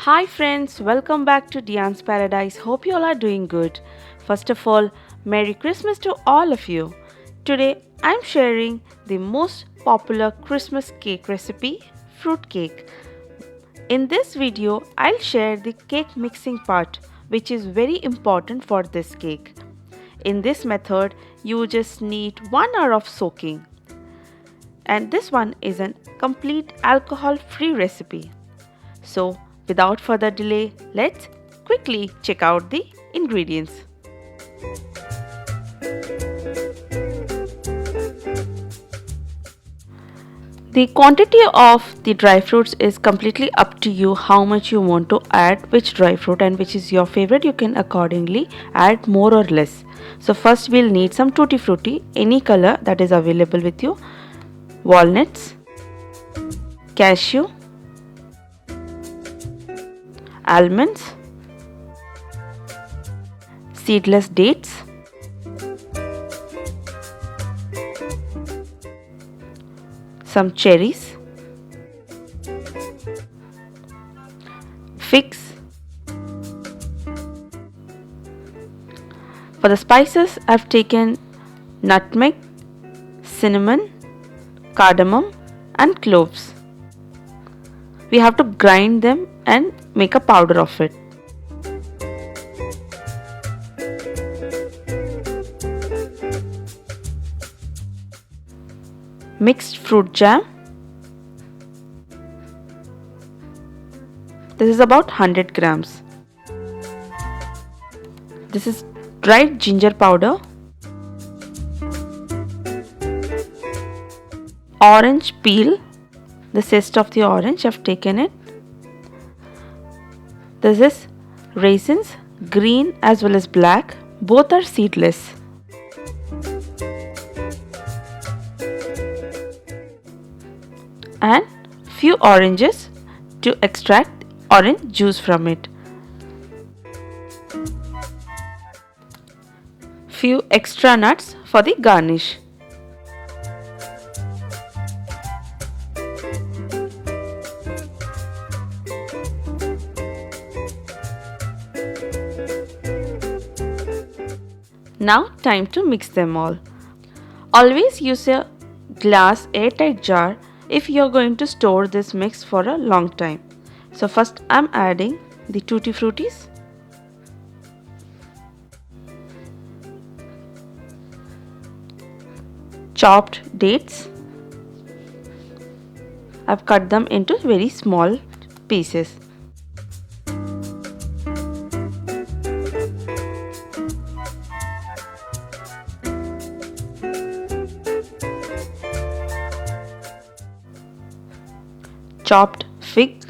Hi friends, welcome back to Diane's Paradise. Hope you all are doing good. First of all, Merry Christmas to all of you. Today I'm sharing the most popular Christmas cake recipe, fruit cake. In this video, I'll share the cake mixing part, which is very important for this cake. In this method, you just need 1 hour of soaking. And this one is a complete alcohol-free recipe. So, without further delay, let's quickly check out the ingredients. The quantity of the dry fruits is completely up to you how much you want to add which dry fruit and which is your favorite. You can accordingly add more or less. So first we'll need some tutti frutti, any color that is available with you, walnuts, cashew, almonds, seedless dates, some cherries, figs. For the spices, I've taken nutmeg, cinnamon, cardamom and cloves. We have to grind them and make a powder of it. Mixed fruit jam. This is about 100 grams. This is dried ginger powder. Orange peel. The zest of the orange, I've taken it. This is raisins, green as well as black. Both are seedless. And few oranges to extract orange juice from it. Few extra nuts for the garnish. Now time to mix them all. Always use a glass airtight jar if you are going to store this mix for a long time. So first I'm adding the tutti fruttis, chopped dates. I've cut them into very small pieces. Chopped fig,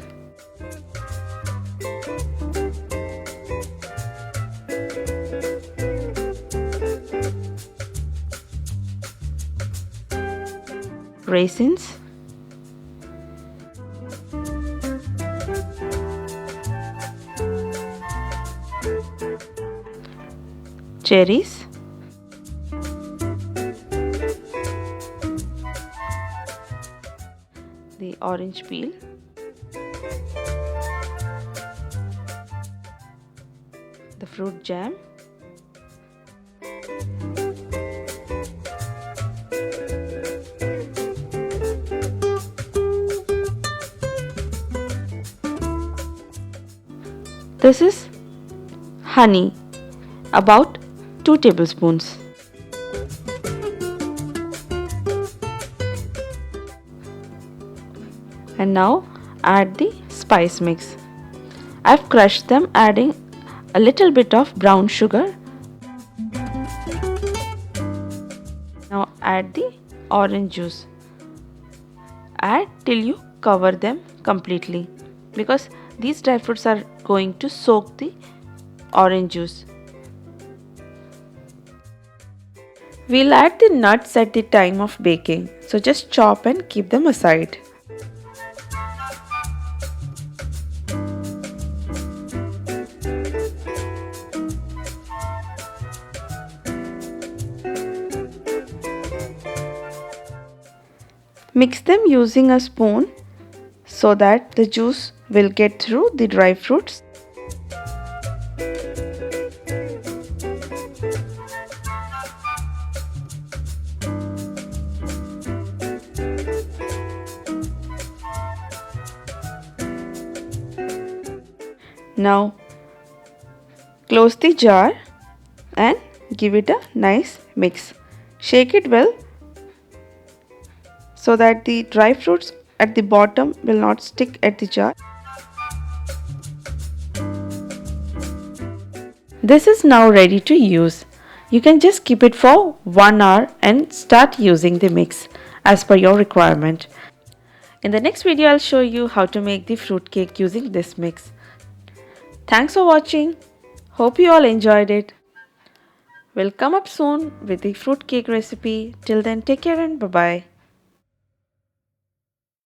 raisins, cherries, the orange peel, the fruit jam, this is honey, about 2 tablespoons. And now add the spice mix. I've crushed them, adding a little bit of brown sugar. Now add the orange juice. Add till you cover them completely because these dry fruits are going to soak the orange juice. We'll add the nuts at the time of baking, so just chop and keep them aside. Mix them using a spoon so that the juice will get through the dry fruits. Now close the jar and give it a nice mix. Shake it well so that the dry fruits at the bottom will not stick at the jar. This is now ready to use. You can just keep it for 1 hour and start using the mix as per your requirement. In the next video, I'll show you how to make the fruit cake using this mix. Thanks for watching. Hope you all enjoyed it. We'll come up soon with the fruit cake recipe. Till then, take care and bye-bye.